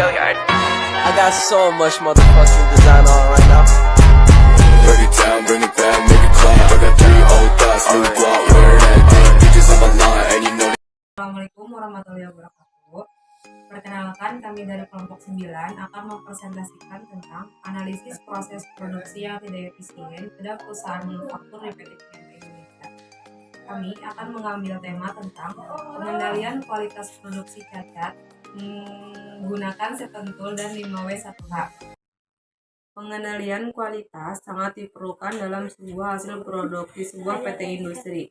I got so much motherfucking design on right now. Break it down, bring it back, make it clap. I got 3 old thoughts, new block, where that damn bitches on my line, and you know. Assalamualaikum warahmatullahi wabarakatuh. Perkenalkan, kami dari kelompok 9 akan mempresentasikan tentang analisis proses produksi yang tidak efisien pada perusahaan manufaktur di PT Kineta Indonesia. Kami akan mengambil tema tentang pengendalian kualitas produksi cacat menggunakan Sepentul dan 5W1H. Pengendalian kualitas sangat diperlukan dalam sebuah hasil produk di sebuah PT industri,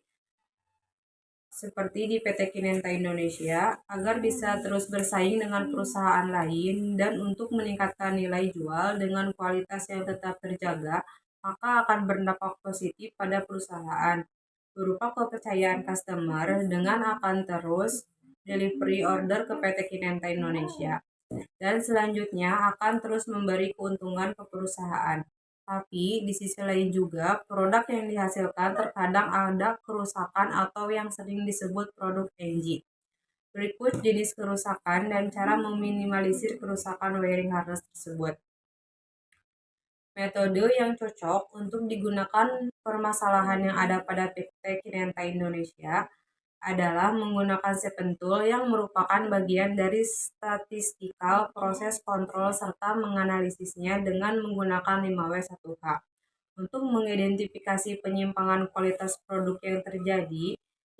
seperti di PT Kineta Indonesia, agar bisa terus bersaing dengan perusahaan lain dan untuk meningkatkan nilai jual dengan kualitas yang tetap terjaga, maka akan berdampak positif pada perusahaan, berupa kepercayaan customer dengan akan terus delivery order ke PT Kineta Indonesia, dan selanjutnya akan terus memberi keuntungan ke perusahaan. Tapi di sisi lain juga, produk yang dihasilkan terkadang ada kerusakan atau yang sering disebut produk NG. Berikut jenis kerusakan dan cara meminimalisir kerusakan wiring harness tersebut. Metode yang cocok untuk digunakan permasalahan yang ada pada PT Kineta Indonesia adalah menggunakan Sepentul yang merupakan bagian dari statistikal proses kontrol serta menganalisisnya dengan menggunakan 5W1H untuk mengidentifikasi penyimpangan kualitas produk yang terjadi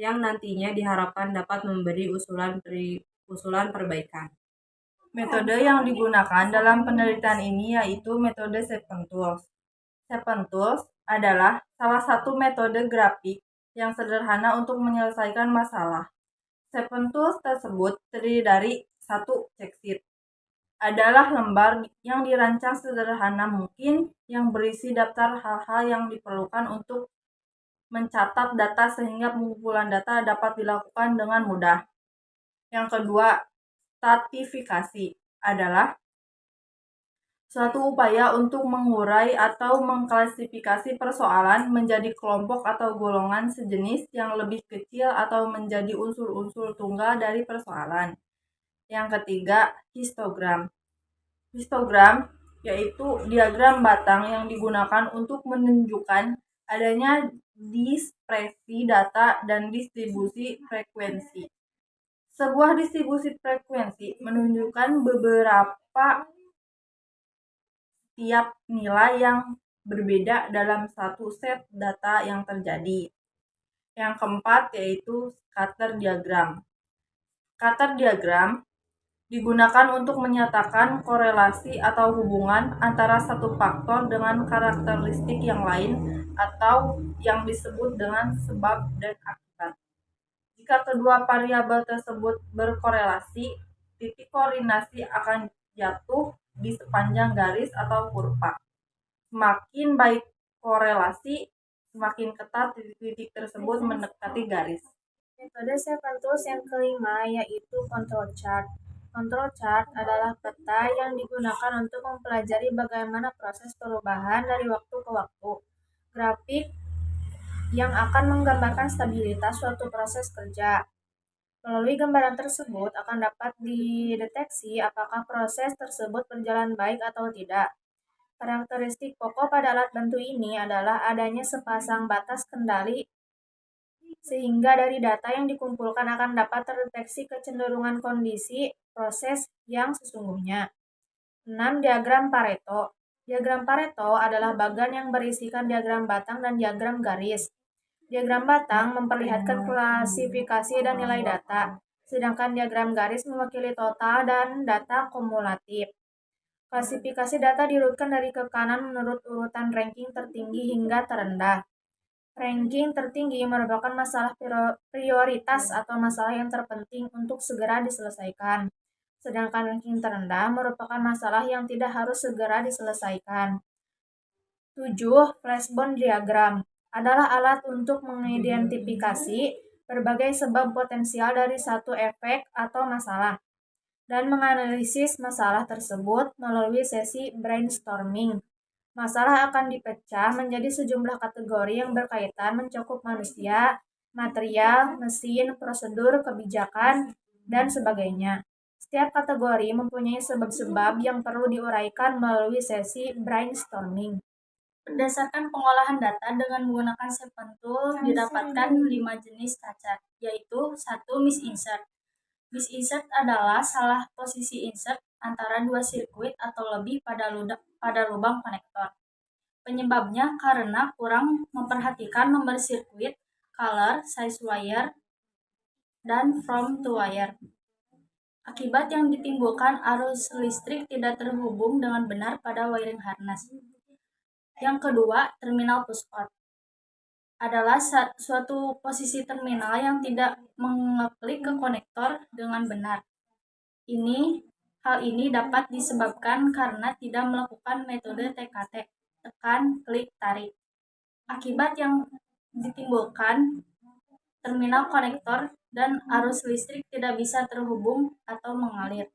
yang nantinya diharapkan dapat memberi usulan perbaikan. Metode yang digunakan dalam penelitian ini yaitu metode Sepentul. Sepentul adalah salah satu metode grafik yang sederhana untuk menyelesaikan masalah. Sepentul tersebut terdiri dari satu checksheet. Adalah lembar yang dirancang sederhana mungkin yang berisi daftar hal-hal yang diperlukan untuk mencatat data sehingga pengumpulan data dapat dilakukan dengan mudah. Yang kedua, stratifikasi adalah suatu upaya untuk mengurai atau mengklasifikasi persoalan menjadi kelompok atau golongan sejenis yang lebih kecil atau menjadi unsur-unsur tunggal dari persoalan. Yang ketiga, histogram. Histogram yaitu diagram batang yang digunakan untuk menunjukkan adanya dispersi data dan distribusi frekuensi. Sebuah distribusi frekuensi menunjukkan beberapa tiap nilai yang berbeda dalam satu set data yang terjadi. Yang keempat yaitu scatter diagram. Scatter diagram digunakan untuk menyatakan korelasi atau hubungan antara satu faktor dengan karakteristik yang lain atau yang disebut dengan sebab dan akibat. Jika kedua variabel tersebut berkorelasi, titik koordinasi akan jatuh di sepanjang garis atau kurva. Semakin baik korelasi, semakin ketat titik-titik tersebut mendekati garis. Metode Sepentul yang kelima yaitu control chart. Control chart adalah peta yang digunakan untuk mempelajari bagaimana proses perubahan dari waktu ke waktu. Grafik yang akan menggambarkan stabilitas suatu proses kerja. Melalui gambaran tersebut akan dapat dideteksi apakah proses tersebut berjalan baik atau tidak. Karakteristik pokok pada alat bantu ini adalah adanya sepasang batas kendali sehingga dari data yang dikumpulkan akan dapat terdeteksi kecenderungan kondisi proses yang sesungguhnya. 6. Diagram Pareto. Diagram Pareto adalah bagan yang berisikan diagram batang dan diagram garis. Diagram batang memperlihatkan klasifikasi dan nilai data, sedangkan diagram garis mewakili total dan data kumulatif. Klasifikasi data diurutkan dari ke kanan menurut urutan ranking tertinggi hingga terendah. Ranking tertinggi merupakan masalah prioritas atau masalah yang terpenting untuk segera diselesaikan, sedangkan ranking terendah merupakan masalah yang tidak harus segera diselesaikan. 7. Flashbone diagram adalah alat untuk mengidentifikasi berbagai sebab potensial dari satu efek atau masalah dan menganalisis masalah tersebut melalui sesi brainstorming. Masalah akan dipecah menjadi sejumlah kategori yang berkaitan mencakup manusia, material, mesin, prosedur, kebijakan, dan sebagainya. Setiap kategori mempunyai sebab-sebab yang perlu diuraikan melalui sesi brainstorming. Berdasarkan pengolahan data dengan menggunakan Seven Tool, didapatkan 5 jenis cacat, yaitu 1. Misinsert. Misinsert adalah salah posisi insert antara dua sirkuit atau lebih pada lubang konektor. Penyebabnya karena kurang memperhatikan nomor sirkuit, color, size wire, dan from to wire. Akibat yang ditimbulkan arus listrik tidak terhubung dengan benar pada wiring harness. Yang kedua, terminal push-out adalah suatu posisi terminal yang tidak mengeklik ke konektor dengan benar. Hal ini dapat disebabkan karena tidak melakukan metode TKT, tekan, klik, tarik. Akibat yang ditimbulkan terminal konektor dan arus listrik tidak bisa terhubung atau mengalir.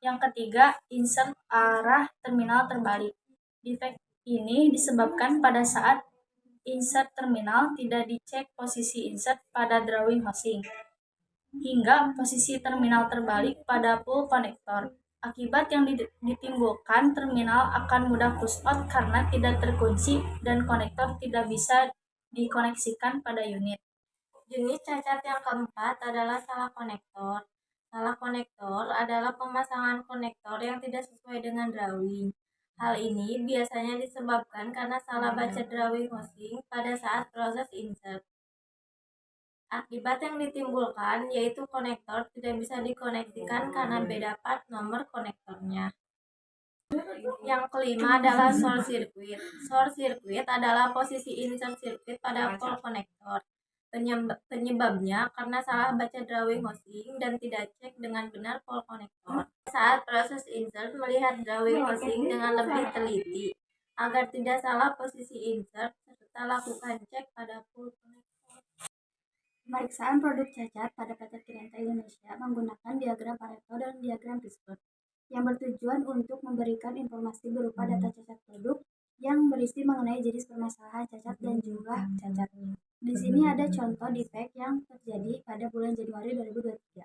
Yang ketiga, insert arah terminal terbalik. Defek ini disebabkan pada saat insert terminal tidak dicek posisi insert pada drawing housing, hingga posisi terminal terbalik pada pull konektor. Akibat yang ditimbulkan terminal akan mudah push out karena tidak terkunci dan konektor tidak bisa dikoneksikan pada unit. Jenis cacat yang keempat adalah salah konektor. Salah konektor adalah pemasangan konektor yang tidak sesuai dengan drawing. Hal ini biasanya disebabkan karena salah baca drawing housing pada saat proses insert. Akibat yang ditimbulkan yaitu konektor tidak bisa dikoneksikan karena beda part nomor konektornya. Yang kelima adalah short circuit. Short circuit adalah posisi insert circuit pada pole konektor. Penyebabnya karena salah baca drawing housing dan tidak cek dengan benar pole konektor. Saat proses insert, melihat drawing housing dengan lebih teliti agar tidak salah posisi insert serta lakukan cek pada pole konektor. Pemeriksaan produk cacat pada PT Kinenta Indonesia menggunakan diagram Pareto dan diagram Fishbone yang bertujuan untuk memberikan informasi berupa data cacat produk yang berisi mengenai jenis permasalahan cacat dan jumlah cacat. Di sini ada contoh defect yang terjadi pada bulan Januari 2023,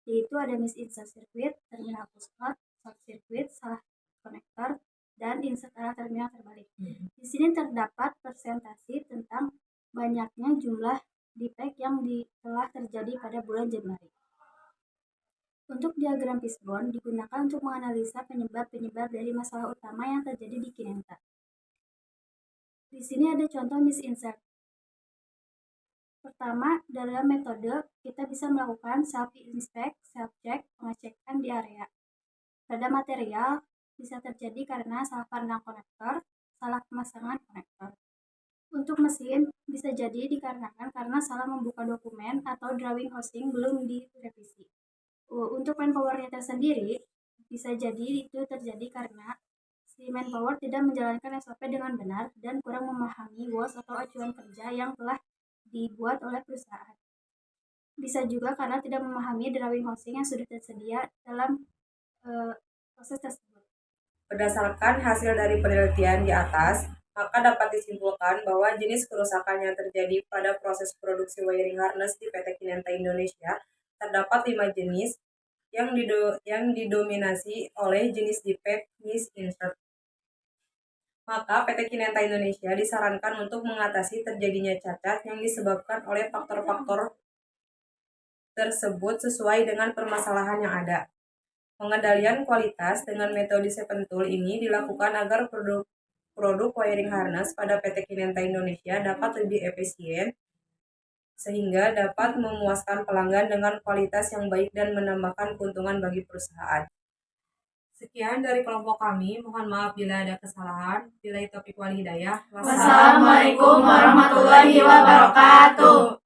yaitu ada misinsert circuit, terminal push-out, short circuit, salah konektor, dan insert arah terminal terbalik. Di sini terdapat presentasi tentang banyaknya jumlah defect yang telah terjadi pada bulan Januari. Untuk diagram Fishbone digunakan untuk menganalisa penyebab-penyebab dari masalah utama yang terjadi di Kinenta. Di sini ada contoh misinsert. Pertama, dalam metode kita bisa melakukan self-inspect, self-check, pengecekan di area. Pada material bisa terjadi karena salah pandang konektor, salah pemasangan konektor. Untuk mesin bisa jadi dikarenakan karena salah membuka dokumen atau drawing housing belum direvisi. Untuk manpowernya tersendiri bisa jadi itu terjadi karena si manpower tidak menjalankan SOP dengan benar dan kurang memahami WOS atau acuan kerja yang telah dibuat oleh perusahaan. Bisa juga karena tidak memahami drawing housing yang sudah tersedia dalam proses tersebut. Berdasarkan hasil dari penelitian di atas, maka dapat disimpulkan bahwa jenis kerusakan yang terjadi pada proses produksi wiring harness di PT Kinenta Indonesia terdapat 5 jenis yang didominasi oleh jenis defect misinsert. Maka PT Kinenta Indonesia disarankan untuk mengatasi terjadinya cacat yang disebabkan oleh faktor-faktor tersebut sesuai dengan permasalahan yang ada. Pengendalian kualitas dengan metode Seven Tool ini dilakukan agar produk wiring harness pada PT Kinenta Indonesia dapat lebih efisien sehingga dapat memuaskan pelanggan dengan kualitas yang baik dan menambahkan keuntungan bagi perusahaan. Sekian dari kelompok kami, mohon maaf bila ada kesalahan. Billahi taufiq wal hidayah. Wassalamualaikum warahmatullahi wabarakatuh.